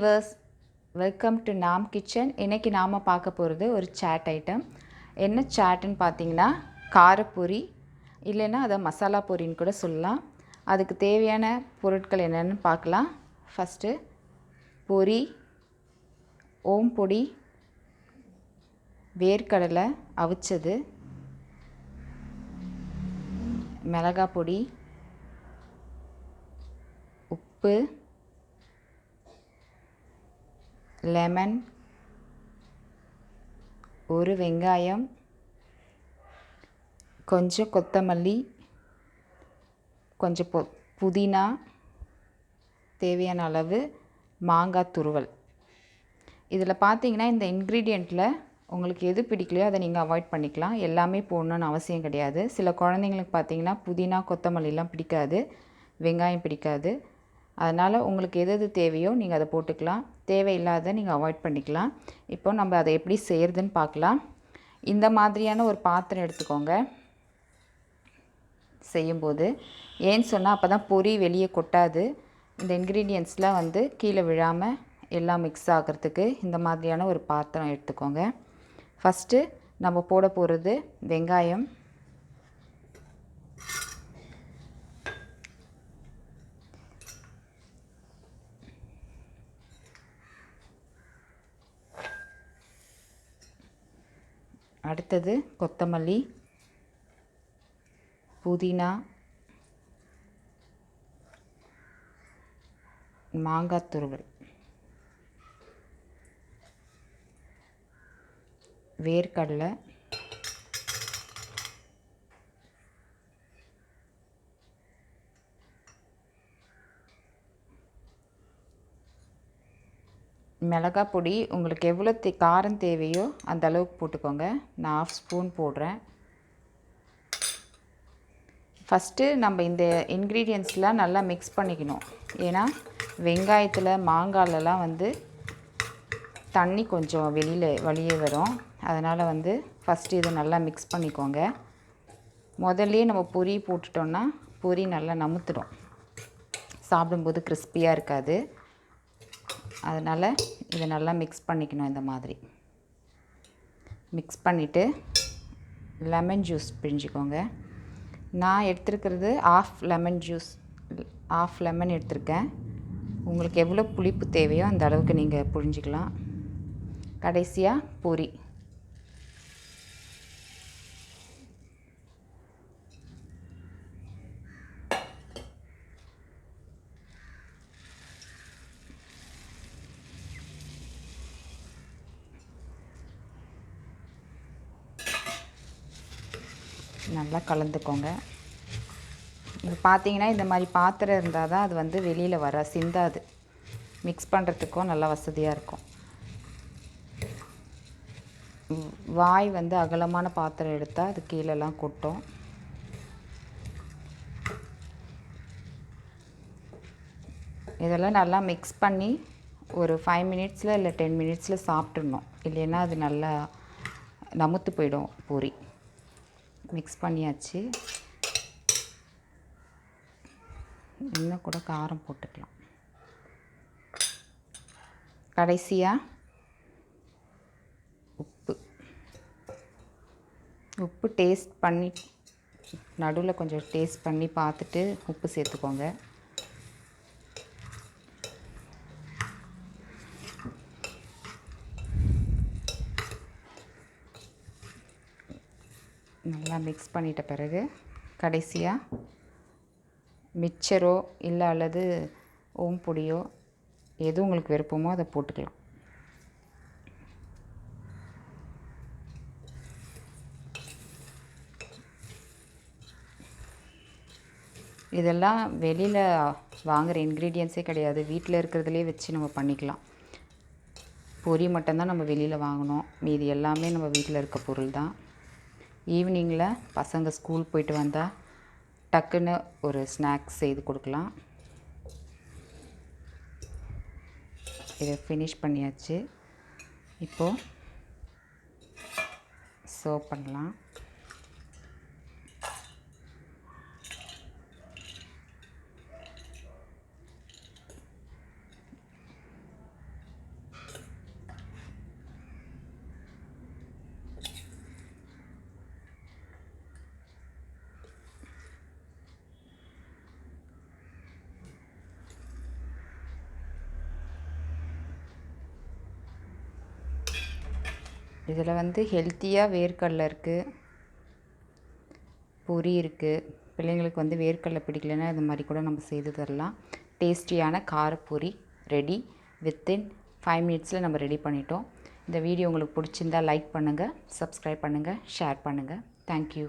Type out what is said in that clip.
Viewers, welcome to நாம் kitchen. இன்றைக்கி நாம் பார்க்க போகிறது ஒரு சாட் ஐட்டம். என்ன சாட்டுன்னு பார்த்தீங்கன்னா காரப்பொரி, இல்லைன்னா அதை மசாலா பொரின்னு கூட சொல்லலாம். அதுக்கு தேவையான பொருட்கள் என்னென்னு பார்க்கலாம். ஃபஸ்ட்டு பொரி, ஓம் பொடி, வேர்க்கடலை அவிச்சது, மிளகாய் பொடி, உப்பு, லெமன், ஒரு வெங்காயம், கொஞ்சம் கொத்தமல்லி, கொஞ்சம் புதினா, தேவையான அளவு மாங்காய் துருவல். இதில் பார்த்தீங்கன்னா இந்த இன்க்ரீடியண்ட்டில் உங்களுக்கு எது பிடிக்கலையோ அதை நீங்கள் அவாய்ட் பண்ணிக்கலாம். எல்லாமே போடணுன்னு அவசியம் கிடையாது. சில குழந்தைங்களுக்கு பார்த்தீங்கன்னா புதினா கொத்தமல்லிலாம் பிடிக்காது, வெங்காயம் பிடிக்காது. அதனால் உங்களுக்கு எது தேவையோ நீங்கள் அதை போட்டுக்கலாம். தேவையில்லாத நீங்கள் அவாய்ட் பண்ணிக்கலாம். இப்போ நம்ம அதை எப்படி செய்கிறதுன்னு பார்க்கலாம். இந்த மாதிரியான ஒரு பாத்திரம் எடுத்துக்கோங்க செய்யும்போது. ஏன்னு சொன்னால் அப்போ தான் பொரி வெளியே கொட்டாது. இந்த இன்க்ரீடியன்ட்ஸ்லாம் வந்து கீழே விழாமல் எல்லாம் மிக்ஸ் ஆகிறதுக்கு இந்த மாதிரியான ஒரு பாத்திரம் எடுத்துக்கோங்க. ஃபஸ்ட்டு நம்ம போட போகிறது வெங்காயம். அடுத்தது கொத்தமல்லி, புதினா, மாங்காய் துருவல், வேர்க்கடலை, மிளகாய் பொடி. உங்களுக்கு எவ்வளோ காரம் தேவையோ அந்த அளவுக்கு போட்டுக்கோங்க. நான் 1/2 ஸ்பூன் போடுறேன். ஃபஸ்ட்டு நம்ம இந்த இன்க்ரீடியன்ட்ஸ்லாம் நல்லா மிக்ஸ் பண்ணிக்கணும். ஏன்னா வெங்காயத்தில் மாங்காயிலலாம் வந்து தண்ணி கொஞ்சம் வெளியே வரும். அதனால் வந்து ஃபஸ்ட்டு இதை நல்லா மிக்ஸ் பண்ணிக்கோங்க. முதல்லையே நம்ம பொரி போட்டுட்டோன்னா பொரி நல்லா நமுத்துடும், சாப்பிடும்போது கிறிஸ்பியாக இருக்காது. அதனால் இதை நல்லா மிக்ஸ் பண்ணிக்கணும். இந்த மாதிரி மிக்ஸ் பண்ணிவிட்டு லெமன் ஜூஸ் பிழிஞ்சிக்கோங்க. நான் எடுத்துருக்கிறது 1/2 லெமன் ஜூஸ், 1/2 லெமன் எடுத்திருக்கேன். உங்களுக்கு எவ்வளோ புளிப்பு தேவையோ அந்த அளவுக்கு நீங்கள் புழிஞ்சிக்கலாம். கடைசியாக பொரி. நல்லா கலந்துக்கோங்க. இது பார்த்தீங்கன்னா இந்த மாதிரி பாத்திரம் இருந்தால் தான் அது வந்து வெளியில் வர சிந்தாது. மிக்ஸ் பண்ணுறதுக்கும் நல்லா வசதியாக இருக்கும். வாய் வந்து அகலமான பாத்திரம் எடுத்தால் அது கீழெல்லாம் கொட்டும். இதெல்லாம் நல்லா மிக்ஸ் பண்ணி ஒரு 5 மினிட்ஸில் இல்லை 10 மினிட்ஸில் சாப்பிட்றணும். இல்லைன்னா அது நல்லா நமுத்து போயிடும் பொரி. மிக்ஸ் பண்ணியாச்சு. இன்னும் கூட காரம் போட்டுக்கலாம். கடைசியாக உப்பு டேஸ்ட் பண்ணி, நடுவில் கொஞ்சம் டேஸ்ட் பண்ணி பார்த்துட்டு உப்பு சேர்த்துக்கோங்க. நல்லா மிக்ஸ் பண்ணிட்ட பிறகு கடைசியாக மிக்சரோ இல்லை அல்லது ஓம் பொடியோ எது உங்களுக்கு விருப்பமோ அதை போட்டுக்கலாம். இதெல்லாம் வெளியில் வாங்குகிற இன்க்ரீடியன்ஸே கிடையாது. வீட்டில் இருக்கிறதுலே வச்சு நம்ம பண்ணிக்கலாம். பொரி மட்டும்தான் நம்ம வெளியில் வாங்கணும். மீதி எல்லாமே நம்ம வீட்டில் இருக்க பொருள் தான். ஈவினிங்கில் பசங்க ஸ்கூல் போயிட்டு வந்தால் டக்குன்னு ஒரு ஸ்நாக்ஸ் செய்து கொடுக்கலாம். இதை ஃபினிஷ் பண்ணியாச்சு. இப்போது சர்வ் பண்ணலாம். இதில் வந்து ஹெல்த்தியாக வேர்க்கடலை இருக்குது, பொரி இருக்குது. பிள்ளைங்களுக்கு வந்து வேர்க்கடலை பிடிக்கலன்னா இது மாதிரி கூட நம்ம செய்து தரலாம். டேஸ்டியான காரப்பொரி ரெடி. வித்தின் 5 மினிட்ஸில் நம்ம ரெடி பண்ணிட்டோம். இந்த வீடியோ உங்களுக்கு பிடிச்சிருந்தால் லைக் பண்ணுங்கள், சப்ஸ்கிரைப் பண்ணுங்கள், ஷேர் பண்ணுங்கள். தேங்க்யூ.